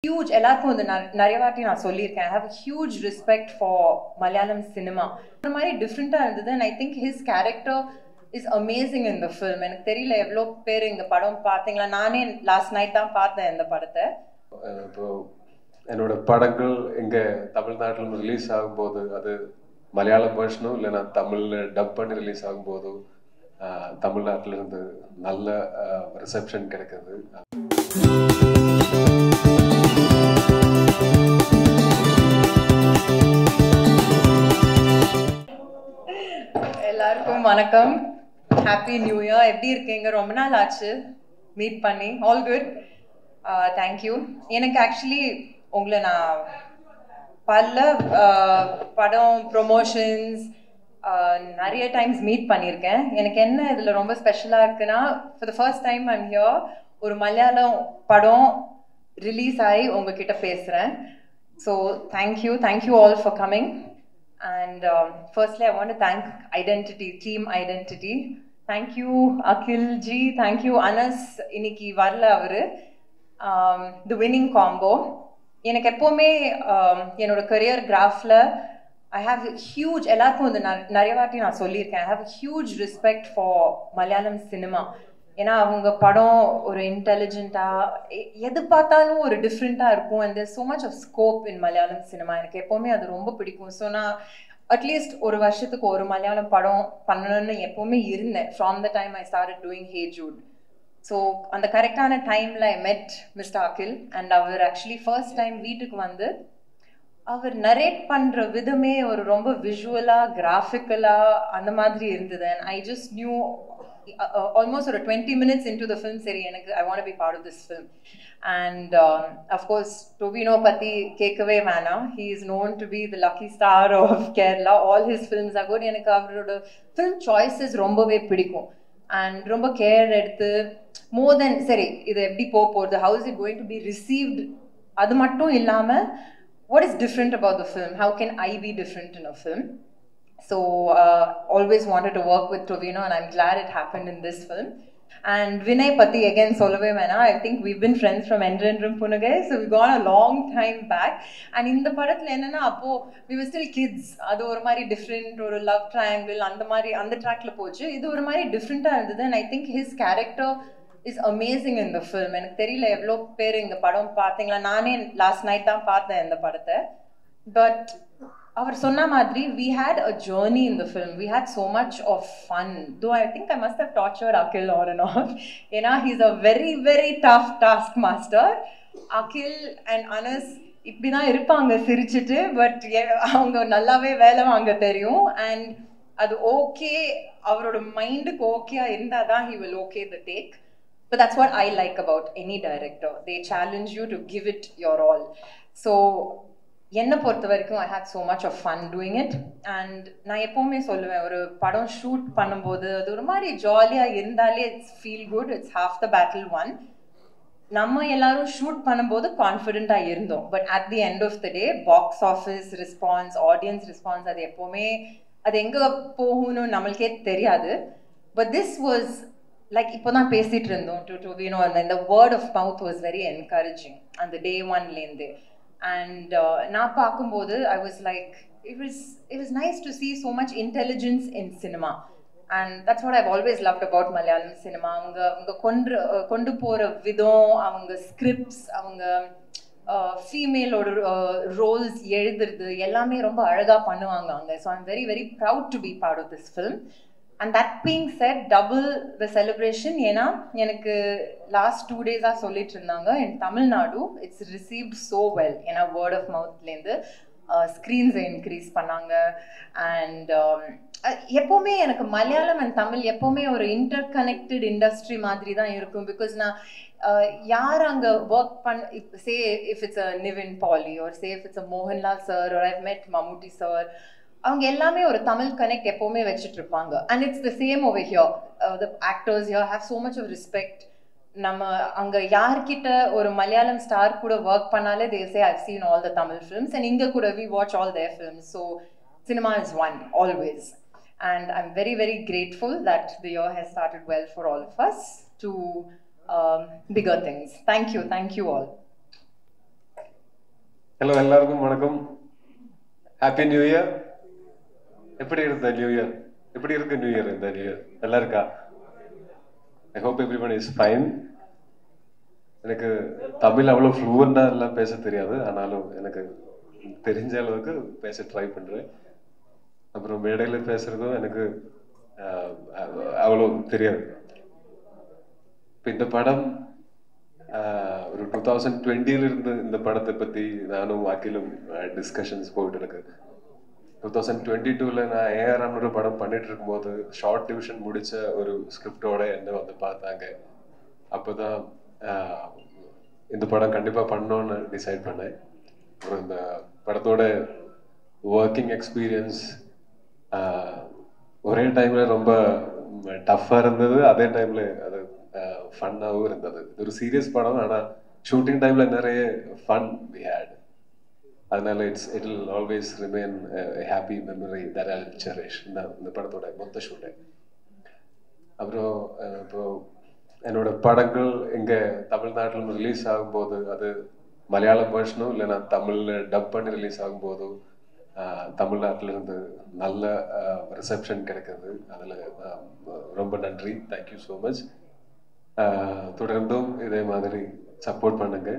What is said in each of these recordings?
Huge, எல்லாருக்கும் வந்து நிறைய வாட்டி நான் சொல்லியிருக்கேன். I have a huge respect for Malayalam cinema. ஒரு மாதிரி டிஃப்ரெண்ட்டாக இருந்தது. And I think his character is amazing in the film. எனக்கு தெரியல எவ்வளோ பேர் இந்த படம் பார்த்தீங்களா. நானே லாஸ்ட் நைட் தான் பார்த்தேன் இந்த படத்தை. இப்போ என்னோட படங்கள் இங்கே தமிழ்நாட்டில் ரிலீஸ் ஆகும்போது அது மலையாள வேர்ஷனும் இல்லைன்னா தமிழில் டப் பண்ணி ரிலீஸ் ஆகும்போது தமிழ்நாட்டில் இருந்து நல்ல ரிசப்ஷன் கிடைக்குது. எல்லாருக்கும் வணக்கம், ஹாப்பி நியூ இயர். எப்படி இருக்கீங்க? ரொம்ப நாள் ஆச்சு மீட் பண்ணி. All good, thank you. எனக்கு ஆக்சுவலி உங்களை நான் பல படம் ப்ரொமோஷன்ஸ் நிறைய டைம்ஸ் மீட் பண்ணியிருக்கேன். எனக்கு என்ன இதில் ரொம்ப ஸ்பெஷலாக இருக்குன்னா, for the first time I'm here ஒரு மலையாளம் படம் ரிலீஸ் ஆகி உங்ககிட்ட பேசுகிறேன். So thank you all for coming. And firstly, I want to thank Identity, Team Identity. Thank you, Akhil ji. Thank you, Anas. Iniki varla avaru. The winning combo. எனக்கு எப்போவுமே என்னோட career கிராஃபில் I have a huge, எல்லாருக்கும் வந்து நிறைய வாட்டி நான் சொல்லியிருக்கேன், I have a huge respect for Malayalam cinema. ஏன்னா அவங்க படம் ஒரு இன்டெலிஜென்ட்டாக எது பார்த்தாலும் ஒரு டிஃப்ரெண்ட்டாக இருக்கும். And there so much of scope in Malayalam cinema. எனக்கு எப்போவுமே அது ரொம்ப பிடிக்கும். ஸோ நான் அட்லீஸ்ட் ஒரு வருஷத்துக்கு ஒரு மலையாளம் படம் பண்ணணும்னு எப்போவுமே இருந்தேன். From the time I started doing Hey Jude. So அந்த கரெக்டான டைமில் I met mister Akhil. And அவர் ஆக்சுவலி ஃபர்ஸ்ட் டைம் வீட்டுக்கு வந்து அவர் நரேட் பண்ணுற விதமே ஒரு ரொம்ப விஷுவலாக கிராஃபிக்கலாக அந்த மாதிரி இருந்தது. And I just new almost 20 minutes into the film, seri enak I want to be part of this film. And of course Tovino patti kekave vana, he is known to be the lucky star of Kerala. All his films are good. enak avaroda film choices rombave pidikum and romba care eduthu more than seri idu eppadi popodu, how is it going to be received, adu mattum illama what is different about the film, how can I be different in a film. So always wanted to work with Tovino, and I'm glad it happened in this film. And Vinay Patti, again solove vena, I think we've been friends from Endrendrum Punagai, so we've gone a long time back. And in the padathla enna appo we were still kids, adu or mari different, or a love triangle and mari and the track la pochu, idu or mari different ah irundhu. And I think his character is amazing in the film. enak theriyala evlo per inga padam pathingala, naane last night dhaan paathen indha padatha. But அவர் சொன்ன மாதிரி we had a journey in the film. We had so much of fun. Though I think I must have tortured Akhil on and off. ஏன்னா he's a very very tough task master. Akhil and Anas இப்படி தான் இருப்பாங்க சிரிச்சிட்டு, but அவங்க நல்லாவே வேலை வாங்க தெரியும். அண்ட் அது ஓகே, அவரோட மைண்டுக்கு ஓகே இருந்தால் தான் he will okay the take. But that's what I like about any director. They challenge you to give it your all. So என்னை பொறுத்த வரைக்கும் I had so much of fun doing it. And நான் எப்போவுமே சொல்லுவேன், ஒரு படம் shoot பண்ணும்போது அது ஒரு மாதிரி ஜாலியாக இருந்தாலே it's feel good, it's half the battle one. நம்ம எல்லாரும் ஷூட் பண்ணும்போது கான்ஃபிடென்ட்டாக இருந்தோம், but at the end of the day box office response, audience response, அது எப்போவுமே அது எங்கே போகணும்னு நம்மளுக்கே தெரியாது. பட் திஸ் வாஸ் லைக் இப்போ தான் பேசிகிட்டு இருந்தோம் டு வீணோ, இந்த word of mouth was very encouraging அந்த டே ஒன்லேருந்து. And நான் பார்க்கும்போது I was like, it was nice to see so much intelligence in cinema, and that's what I've always loved about Malayalam cinema. அவங்க கொண்டு போகிற விதம், அவங்க ஸ்கிரிப்ட்ஸ், அவங்க ஃபீமேலோட ரோல்ஸ் எழுதுறது எல்லாமே ரொம்ப அழகாக பண்ணுவாங்க அங்கே. So I'm very very proud to be part of this film. And that being said, double the celebration. ஏன்னா எனக்கு லாஸ்ட் 2 days சொல்லிட்டு இருந்தாங்க, in Tamil Nadu it's received so well. ஏன்னா வேர்ட் ஆஃப் மவுத்லேருந்து ஸ்க்ரீன்ஸை இன்க்ரீஸ் பண்ணாங்க. அண்ட் எப்போவுமே எனக்கு Malayalam and Tamil எப்போவுமே ஒரு இன்டர் கனெக்டட் இண்டஸ்ட்ரி மாதிரி தான் இருக்கும். பிகாஸ் நான் யார் அங்கே work say if it's a Nivin Pauly, or say if it's a Mohanlal sir, or I've met Mammootty sir, அவங்க எல்லாமே ஒரு தமிழ் கனெக்ட் எப்போவுமே வச்சுட்டு இருப்பாங்க. And it's the same over here. The actors here have so much of respect. நம்ம அங்கே யார்கிட்ட ஒரு மலையாளம் ஸ்டார் கூட ஒர்க் பண்ணாலே they say I've seen all the Tamil films, and இங்கே கூட we watch all their films. So cinema is one always. And I'm very very grateful that the year has started well for all of us to bigger things. Thank you all. Hello, எல்லாருக்கும் வணக்கம். Happy new year. எப்படி இருந்த new year? எப்படி இருக்கு new year? இந்த new year நல்லா இருக்கா? I hope everybody is fine. எனக்கு தமிழ் அவ்வளோ ஃப்ளூவெண்டாக எல்லாம் பேச தெரியாது, ஆனாலும் எனக்கு தெரிஞ்ச அளவுக்கு பேச ட்ரை பண்ணுறேன். அப்புறம் மேடையில் பேசுகிறதும் எனக்கு அவ்வளோ தெரியாது. இப்போ இந்த படம் ஒரு 2020 இருந்து இந்த படத்தை பற்றி நானும் அகிலும் டிஸ்கஷன்ஸ் போயிட்டு இருக்கு. 2022 நான் ஏஆர்ஆன் ஒரு படம் பண்ணிட்டு இருக்கும்போது ஷார்ட் டிவிஷன் முடிச்ச ஒரு ஸ்கிரிப்டோட என்ன வந்து பார்த்தாங்க. அப்போதான் இந்த படம் கண்டிப்பாக பண்ணணும்னு டிசைட் பண்ணேன். அப்புறம் இந்த படத்தோட ஒர்க்கிங் எக்ஸ்பீரியன்ஸ் ஒரே டைம்ல ரொம்ப டஃப்பாக இருந்தது, அதே டைம்ல அது ஃபன்னாகவும் இருந்தது. இது ஒரு சீரியஸ் படம், ஆனால் ஷூட்டிங் டைம்ல நிறைய ஃபன் வி ஹேட். அதனால it will always remain happy memory that I will cherish இந்த படத்தோட மொத்த ஷூட்டை. அப்புறம் இப்போ என்னோட படங்கள் இங்கே தமிழ்நாட்டில் ரிலீஸ் ஆகும்போது அது மலையாளம் வேர்ஷனும் இல்லைன்னா தமிழில் டப் பண்ணி ரிலீஸ் ஆகும்போது தமிழ்நாட்டில் இருந்து நல்ல ரிசப்ஷன் கிடைக்கிறது. அதில் ரொம்ப நன்றி, தேங்க்யூ ஸோ மச். தொடர்ந்தும் இதே மாதிரி சப்போர்ட் பண்ணுங்க.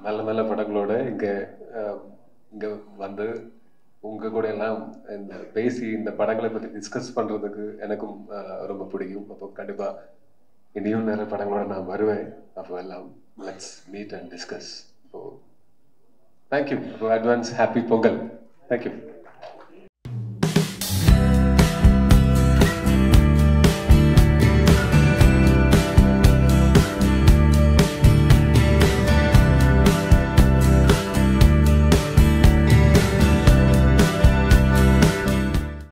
நல்ல நல்ல படங்களோட இங்கே வந்து உங்கள் கூட எல்லாம் இந்த பேசி இந்த படங்களை பற்றி டிஸ்கஸ் பண்ணுறதுக்கு எனக்கும் ரொம்ப பிடிக்கும். அப்போ கண்டிப்பாக இனியும் நிறைய படங்களோட நான் வருவேன். அப்போ எல்லாம் லெட்ஸ் மீட் அண்ட் டிஸ்கஸ். அப்போ தேங்க்யூ. அப்போ அட்வான்ஸ் ஹாப்பி பொங்கல். தேங்க்யூ.